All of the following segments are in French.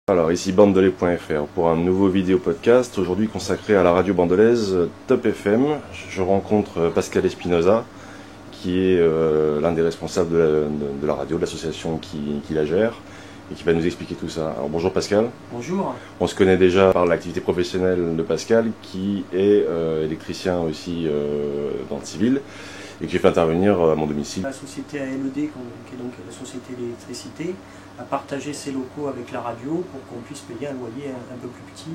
Alors ici bandelais.fr pour un nouveau vidéo podcast, aujourd'hui consacré à la radio bandolaise Top FM. Je rencontre Pascal Espinosa qui est l'un des responsables de la radio, de l'association qui la gère et qui va nous expliquer tout ça. Alors bonjour Pascal. Bonjour. On se connaît déjà par l'activité professionnelle de Pascal qui est électricien aussi dans le civil et qui fait intervenir à mon domicile. La société ALED, qui est donc la société d'électricité, a partagé ses locaux avec la radio pour qu'on puisse payer un loyer un peu plus petit,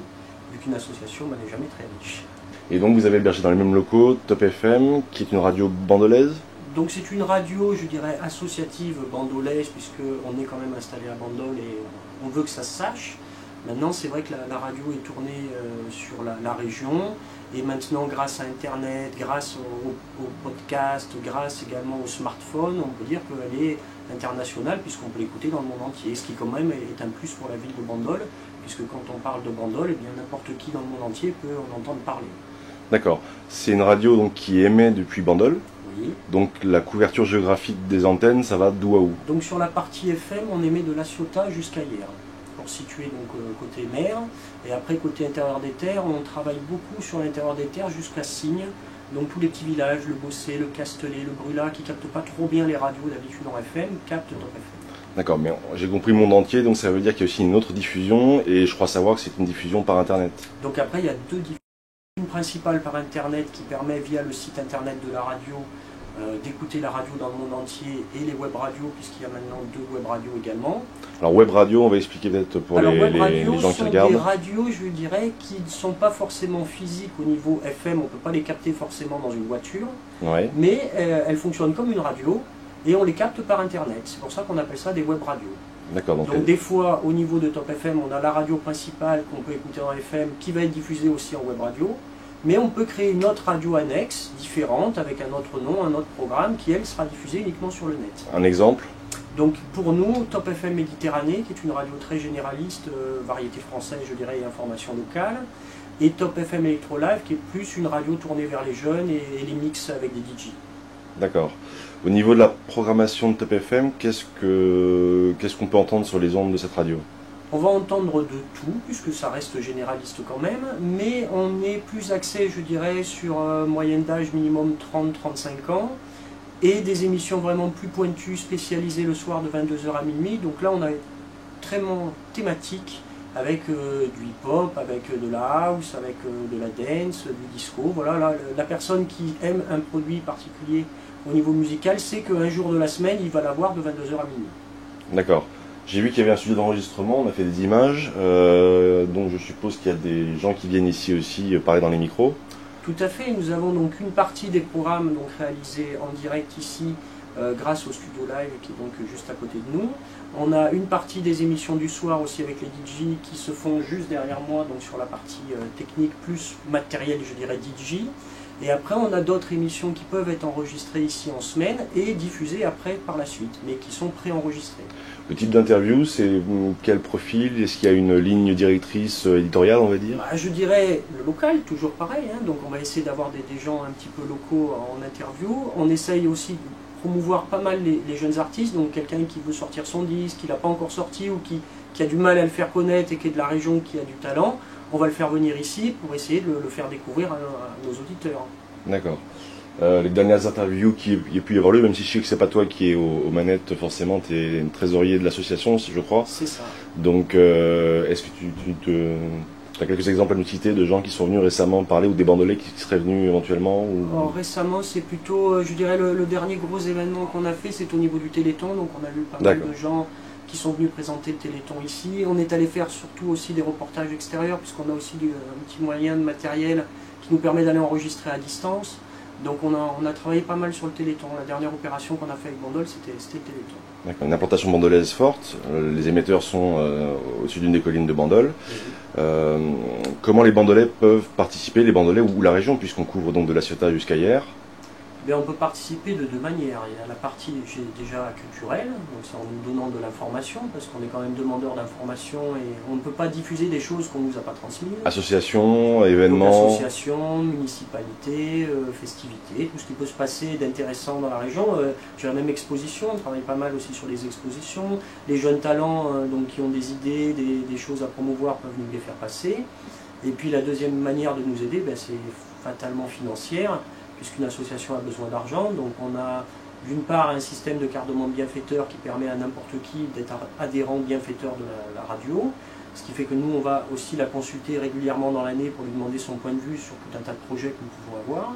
vu qu'une association n'est jamais très riche. Et donc vous avez hébergé dans les mêmes locaux Top FM, qui est une radio bandolaise. Donc c'est une radio, je dirais, associative bandolaise, puisqu'on est quand même installé à Bandol et on veut que ça se sache. Maintenant, c'est vrai que la radio est tournée sur la région, et maintenant, grâce à Internet, grâce au podcast, grâce également au smartphone, on peut dire qu'elle est internationale, puisqu'on peut l'écouter dans le monde entier, ce qui quand même est un plus pour la ville de Bandol, puisque quand on parle de Bandol, eh bien n'importe qui dans le monde entier peut en entendre parler. D'accord. C'est une radio donc, qui émet depuis Bandol. Oui. Donc la couverture géographique des antennes, ça va d'où à où? Donc sur la partie FM, on émet de La Ciotat jusqu'à hier, pour situer donc côté mer. Et après côté intérieur des terres, on travaille beaucoup sur l'intérieur des terres jusqu'à Signes. Donc tous les petits villages, le Bossé, le Castelet, le Brulat, qui ne captent pas trop bien les radios d'habitude en FM, captent Top FM. D'accord, mais j'ai compris le monde entier, donc ça veut dire qu'il y a aussi une autre diffusion, et je crois savoir que c'est une diffusion par Internet. Donc après, il y a deux diffusions. Une principale par Internet qui permet via le site Internet de la radio d'écouter la radio dans le monde entier et les web radios, puisqu'il y a maintenant deux web radios également. Alors web radio, on va expliquer peut-être pour les gens qui regardent. Des radios, je dirais, qui ne sont pas forcément physiques au niveau FM, on ne peut pas les capter forcément dans une voiture, ouais. Mais elles fonctionnent comme une radio et on les capte par Internet. C'est pour ça qu'on appelle ça des web radios. D'accord. Donc des fois, au niveau de Top FM, on a la radio principale qu'on peut écouter en FM qui va être diffusée aussi en web radio. Mais on peut créer une autre radio annexe, différente, avec un autre nom, un autre programme, qui elle sera diffusée uniquement sur le net. Un exemple? Donc pour nous, Top FM Méditerranée, qui est une radio très généraliste, variété française, je dirais, et information locale, et Top FM Electro Live, qui est plus une radio tournée vers les jeunes et les mix avec des DJ. D'accord. Au niveau de la programmation de Top FM, qu'est-ce qu'on peut entendre sur les ondes de cette radio? On va entendre de tout, puisque ça reste généraliste quand même, mais on est plus axé, je dirais, sur moyenne d'âge minimum 30-35 ans, et des émissions vraiment plus pointues, spécialisées le soir de 22h à minuit. Donc là, on a très thématique, avec du hip-hop, avec de la house, avec de la dance, du disco. Voilà, la personne qui aime un produit particulier au niveau musical sait qu'un jour de la semaine, il va l'avoir de 22h à minuit. D'accord. J'ai vu qu'il y avait un studio d'enregistrement, on a fait des images, donc je suppose qu'il y a des gens qui viennent ici aussi parler dans les micros. Tout à fait, nous avons donc une partie des programmes donc, réalisés en direct ici grâce au studio live qui est donc juste à côté de nous. On a une partie des émissions du soir aussi avec les DJ qui se font juste derrière moi, donc sur la partie technique plus matériel, je dirais DJ. Et après, on a d'autres émissions qui peuvent être enregistrées ici en semaine et diffusées après par la suite, mais qui sont préenregistrées. Le type d'interview, c'est quel profil? Est-ce qu'il y a une ligne directrice éditoriale, on va dire? Je dirais le local, toujours pareil. Donc on va essayer d'avoir des gens un petit peu locaux en interview. On essaye aussi de promouvoir pas mal les jeunes artistes, donc quelqu'un qui veut sortir son disque, qui l'a pas encore sorti ou qui a du mal à le faire connaître et qui est de la région, qui a du talent. On va le faire venir ici pour essayer de le faire découvrir à nos auditeurs. D'accord. Les dernières interviews qui a pu y avoir lieu, même si je sais que c'est pas toi qui es aux manettes, forcément, tu es trésorier de l'association, je crois. C'est ça. Donc, est-ce que tu as quelques exemples à nous citer de gens qui sont venus récemment parler ou des bandolais qui seraient venus éventuellement ou... Récemment, c'est plutôt, je dirais, le dernier gros événement qu'on a fait, c'est au niveau du Téléthon. Donc on a vu pas mal de gens qui sont venus présenter le Téléthon ici. On est allé faire surtout aussi des reportages extérieurs, puisqu'on a aussi un petit moyen de matériel qui nous permet d'aller enregistrer à distance. Donc on a travaillé pas mal sur le Téléthon. La dernière opération qu'on a fait avec Bandol, c'était le Téléthon. D'accord. Une implantation bandolaise forte. Les émetteurs sont au-dessus d'une des collines de Bandol. Oui. Comment les bandolais peuvent participer, les bandolais ou la région, puisqu'on couvre donc de La Ciotat jusqu'à hier? On peut participer de deux manières. Il y a la partie déjà culturelle, donc c'est en nous donnant de l'information, parce qu'on est quand même demandeur d'information et on ne peut pas diffuser des choses qu'on ne nous a pas transmises. Associations, événements. Associations, municipalités, festivités, tout ce qui peut se passer d'intéressant dans la région. J'ai la même exposition, on travaille pas mal aussi sur les expositions. Les jeunes talents donc, qui ont des idées, des choses à promouvoir peuvent nous les faire passer. Et puis la deuxième manière de nous aider, c'est fatalement financière, puisqu'une association a besoin d'argent. Donc on a d'une part un système de carte de membre bienfaiteur qui permet à n'importe qui d'être adhérent bienfaiteur de la radio, ce qui fait que nous on va aussi la consulter régulièrement dans l'année pour lui demander son point de vue sur tout un tas de projets que nous pouvons avoir.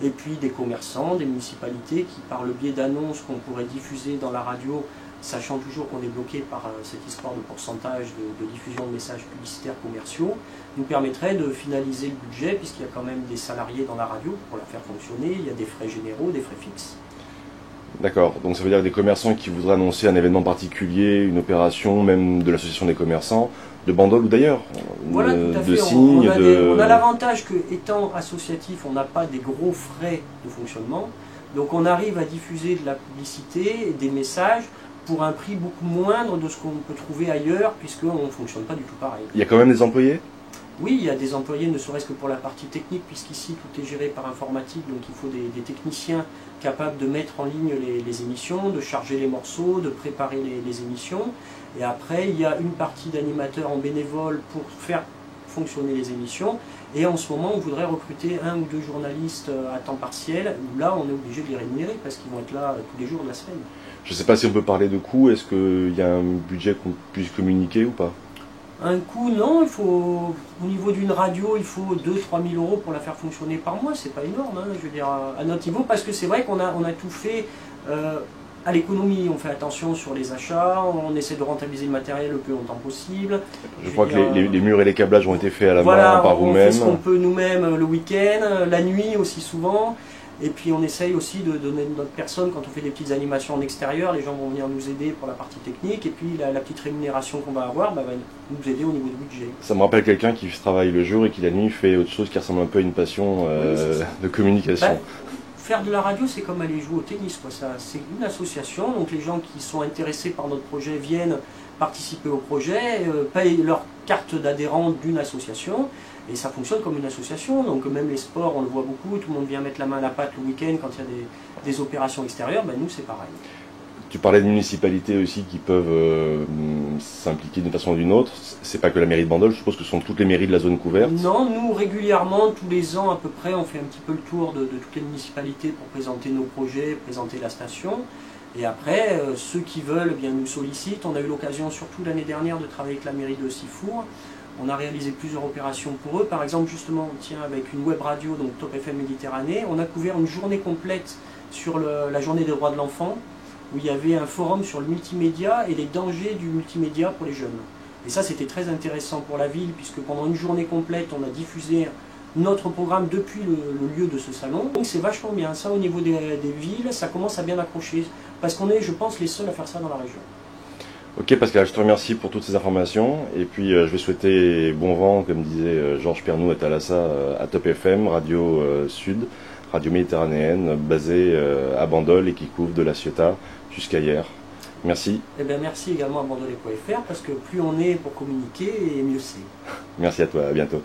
Et puis des commerçants, des municipalités qui par le biais d'annonces qu'on pourrait diffuser dans la radio, sachant toujours qu'on est bloqué par cette histoire de pourcentage de diffusion de messages publicitaires commerciaux, nous permettrait de finaliser le budget, puisqu'il y a quand même des salariés dans la radio pour la faire fonctionner, il y a des frais généraux, des frais fixes. D'accord, donc ça veut dire que des commerçants qui voudraient annoncer un événement particulier, une opération, même de l'association des commerçants, de Bandol ou d'ailleurs, voilà, tout à fait. de signes, on a l'avantage que, étant associatif, on n'a pas des gros frais de fonctionnement, donc on arrive à diffuser de la publicité, des messages, pour un prix beaucoup moindre de ce qu'on peut trouver ailleurs, puisqu'on ne fonctionne pas du tout pareil. Il y a quand même des employés ? Oui, il y a des employés, ne serait-ce que pour la partie technique, puisqu'ici tout est géré par informatique, donc il faut des techniciens capables de mettre en ligne les émissions, de charger les morceaux, de préparer les émissions. Et après, il y a une partie d'animateurs en bénévole pour faire fonctionner les émissions. Et en ce moment, on voudrait recruter 1 ou 2 journalistes à temps partiel, où là, on est obligé de les rémunérer, parce qu'ils vont être là tous les jours de la semaine. Je ne sais pas si on peut parler de coûts, est-ce qu'il y a un budget qu'on puisse communiquer ou pas ? Un coût, non, il faut, au niveau d'une radio, il faut 2-3 000 euros pour la faire fonctionner par mois, c'est pas énorme, hein, je veux dire, à notre niveau, parce que c'est vrai qu'on a tout fait à l'économie, on fait attention sur les achats, on essaie de rentabiliser le matériel le plus longtemps possible. Je crois que les murs et les câblages ont été faits à la main par vous-même. On fait ce qu'on peut nous-mêmes le week-end, la nuit aussi souvent. Et puis on essaye aussi de donner notre personne quand on fait des petites animations en extérieur, les gens vont venir nous aider pour la partie technique, et puis la petite rémunération qu'on va avoir va nous aider au niveau du budget. Ça me rappelle quelqu'un qui travaille le jour et qui la nuit fait autre chose qui ressemble un peu à une passion de communication. Faire de la radio, c'est comme aller jouer au tennis, quoi. C'est une association, donc les gens qui sont intéressés par notre projet viennent participer au projet, payent leur carte d'adhérent d'une association, et ça fonctionne comme une association. Donc même les sports, on le voit beaucoup, tout le monde vient mettre la main à la pâte le week-end quand il y a des opérations extérieures, nous c'est pareil. Tu parlais de municipalités aussi qui peuvent s'impliquer d'une façon ou d'une autre. C'est pas que la mairie de Bandol, je suppose que ce sont toutes les mairies de la zone couverte. Non, nous régulièrement, tous les ans à peu près, on fait un petit peu le tour de toutes les municipalités pour présenter nos projets, présenter la station. Et après, ceux qui veulent nous sollicitent. On a eu l'occasion, surtout l'année dernière, de travailler avec la mairie de Sifour. On a réalisé plusieurs opérations pour eux. Par exemple, justement, avec une web radio, donc Top FM Méditerranée, on a couvert une journée complète sur la journée des droits de l'enfant, où il y avait un forum sur le multimédia et les dangers du multimédia pour les jeunes. Et ça, c'était très intéressant pour la ville, puisque pendant une journée complète, on a diffusé notre programme depuis le lieu de ce salon. Donc c'est vachement bien. Ça, au niveau des villes, ça commence à bien accrocher, parce qu'on est, je pense, les seuls à faire ça dans la région. Ok Pascal, je te remercie pour toutes ces informations, et puis je vais souhaiter bon vent, comme disait Georges Pernou à Thalassa, à Top FM, Radio Sud, radio méditerranéenne, basée à Bandol et qui couvre de La Ciotat jusqu'à hier. Merci. Eh bien, merci également à bandolais.fr, parce que plus on est pour communiquer, et mieux c'est. Merci à toi, à bientôt.